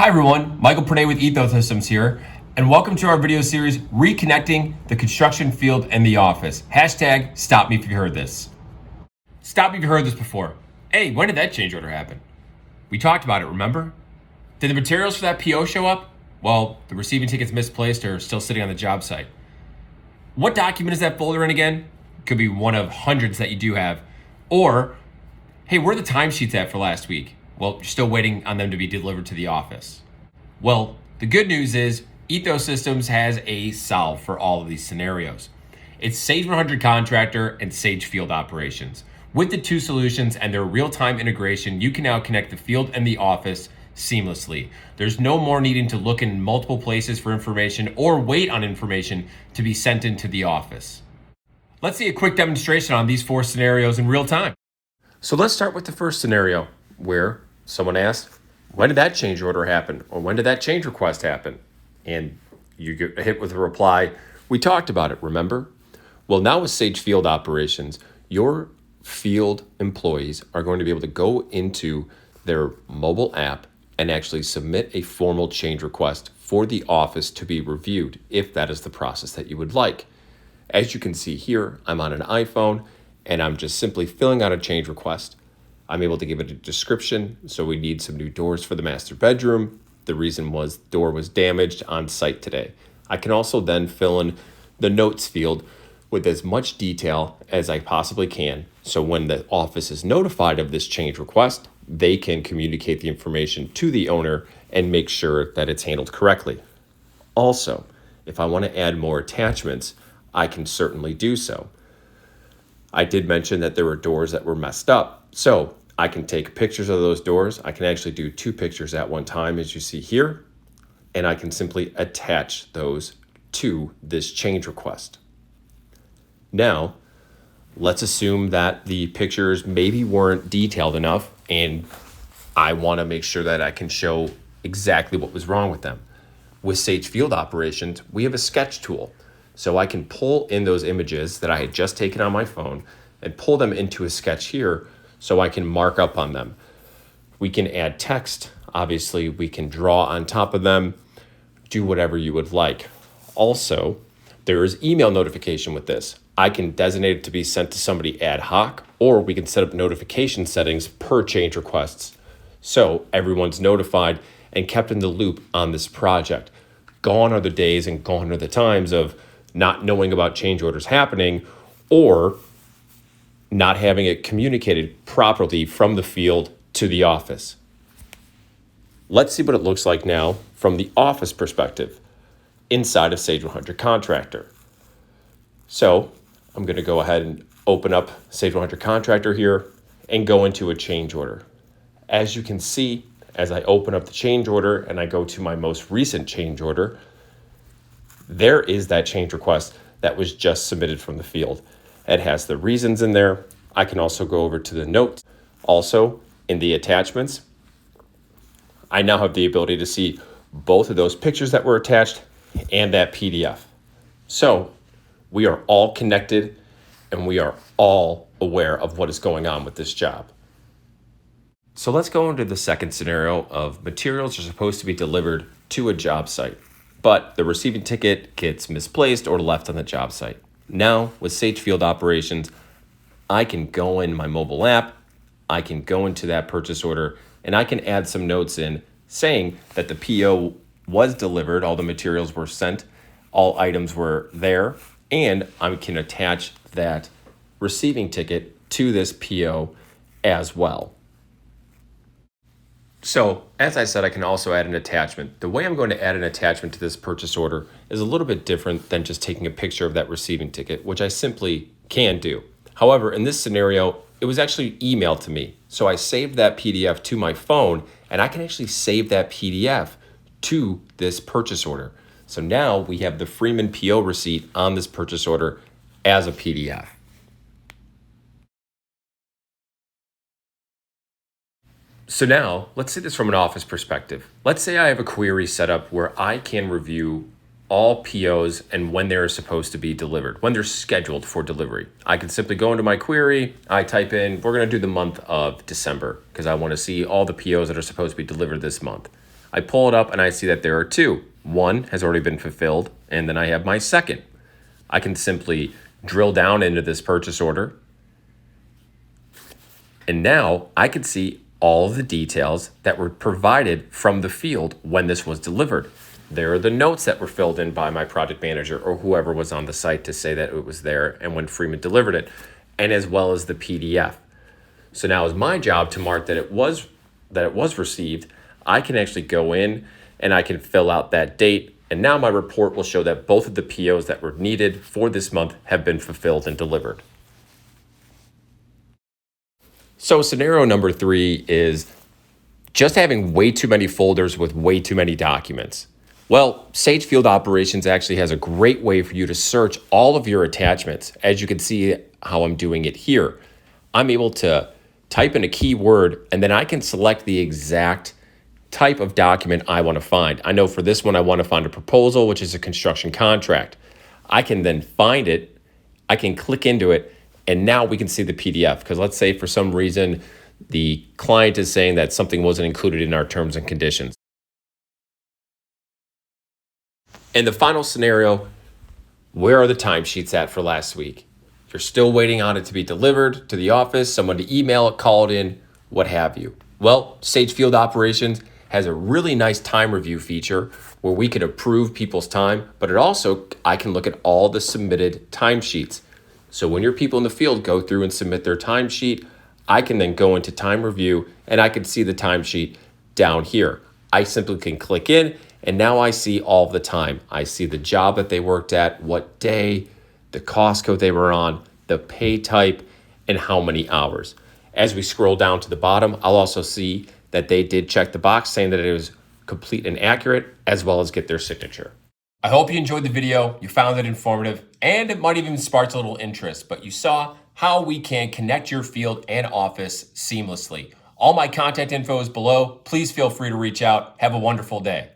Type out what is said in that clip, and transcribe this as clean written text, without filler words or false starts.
Hi everyone, Michael Pernay with Ethos Systems here, and welcome to our video series, Reconnecting the Construction Field and the Office. Hashtag stop me if you heard this. Stop me if you heard this before. Hey, when did that change order happen? We talked about it, remember? Did the materials for that PO show up? Well, the receiving ticket's misplaced or still sitting on the job site. What document is that folder in again? Could be one of hundreds that you do have. Or, hey, where are the timesheets at for last week? Well, you're still waiting on them to be delivered to the office. Well, the good news is Ethos Systems has a solve for all of these scenarios. It's Sage 100 Contractor and Sage Field Operations. With the two solutions and their real-time integration, you can now connect the field and the office seamlessly. There's no more needing to look in multiple places for information or wait on information to be sent into the office. Let's see a quick demonstration on these four scenarios in real time. So let's start with the first scenario where someone asked, when did that change order happen? Or when did that change request happen? And you get hit with a reply, we talked about it, remember? Well, now with Sage Field Operations, your field employees are going to be able to go into their mobile app and actually submit a formal change request for the office to be reviewed, if that is the process that you would like. As you can see here, I'm on an iPhone and I'm just simply filling out a change request. I'm able to give it a description. So we need some new doors for the master bedroom. The reason was the door was damaged on site today. I can also then fill in the notes field with as much detail as I possibly can. So when the office is notified of this change request, they can communicate the information to the owner and make sure that it's handled correctly. Also, if I want to add more attachments, I can certainly do so. I did mention that there were doors that were messed up. So I can take pictures of those doors. I can actually do 2 pictures at one time, as you see here, and I can simply attach those to this change request. Now, let's assume that the pictures maybe weren't detailed enough and I want to make sure that I can show exactly what was wrong with them. With Sage Field Operations, we have a sketch tool. So I can pull in those images that I had just taken on my phone and pull them into a sketch here so I can mark up on them. We can add text. Obviously, we can draw on top of them, do whatever you would like. Also, there is email notification with this. I can designate it to be sent to somebody ad hoc, or we can set up notification settings per change requests. So everyone's notified and kept in the loop on this project. Gone are the days and gone are the times of not knowing about change orders happening or not having it communicated properly from the field to the office. Let's see what it looks like now from the office perspective inside of Sage 100 Contractor. So I'm going to go ahead and open up Sage 100 Contractor here and go into a change order. As you can see, as I open up the change order and I go to my most recent change order, there is that change request that was just submitted from the field. It has the reasons in there. I can also go over to the notes. Also, in the attachments, I now have the ability to see both of those pictures that were attached and that PDF. So we are all connected and we are all aware of what is going on with this job. So let's go into the second scenario of materials are supposed to be delivered to a job site, but the receiving ticket gets misplaced or left on the job site. Now, with Sage Field Operations, I can go in my mobile app, I can go into that purchase order, and I can add some notes in saying that the PO was delivered, all the materials were sent, all items were there, and I can attach that receiving ticket to this PO as well. So, as I said, I can also add an attachment. The way I'm going to add an attachment to this purchase order is a little bit different than just taking a picture of that receiving ticket, which I simply can do. However, in this scenario, it was actually emailed to me. So I saved that PDF to my phone, and I can actually save that PDF to this purchase order. So now we have the Freeman PO receipt on this purchase order as a PDF. So now, let's see this from an office perspective. Let's say I have a query set up where I can review all POs and when they're supposed to be delivered, when they're scheduled for delivery. I can simply go into my query, I type in, we're gonna do the month of December because I wanna see all the POs that are supposed to be delivered this month. I pull it up and I see that there are two. One has already been fulfilled, and then I have my second. I can simply drill down into this purchase order, and now I can see all of the details that were provided from the field when this was delivered. There are the notes that were filled in by my project manager or whoever was on the site to say that it was there and when Freeman delivered it, and as well as the PDF. So now it's my job to mark that it was received. I can actually go in and I can fill out that date, and now my report will show that both of the POs that were needed for this month have been fulfilled and delivered. So scenario number 3 is just having way too many folders with way too many documents. Well, Sage Field Operations actually has a great way for you to search all of your attachments. As you can see how I'm doing it here, I'm able to type in a keyword and then I can select the exact type of document I want to find. I know for this one, I want to find a proposal, which is a construction contract. I can then find it, I can click into it, and now we can see the PDF. Because let's say for some reason, the client is saying that something wasn't included in our terms and conditions. In the final scenario, where are the timesheets at for last week? You're still waiting on it to be delivered to the office, someone to email it, call it in, what have you. Well, Sage Field Operations has a really nice time review feature where we can approve people's time, but I can look at all the submitted timesheets. So when your people in the field go through and submit their timesheet, I can then go into time review and I can see the timesheet down here. I simply can click in and now I see all the time. I see the job that they worked at, what day, the cost code they were on, the pay type, and how many hours. As we scroll down to the bottom, I'll also see that they did check the box saying that it was complete and accurate, as well as get their signature. I hope you enjoyed the video, you found it informative, and it might even spark a little interest, but you saw how we can connect your field and office seamlessly. All my contact info is below. Please feel free to reach out. Have a wonderful day.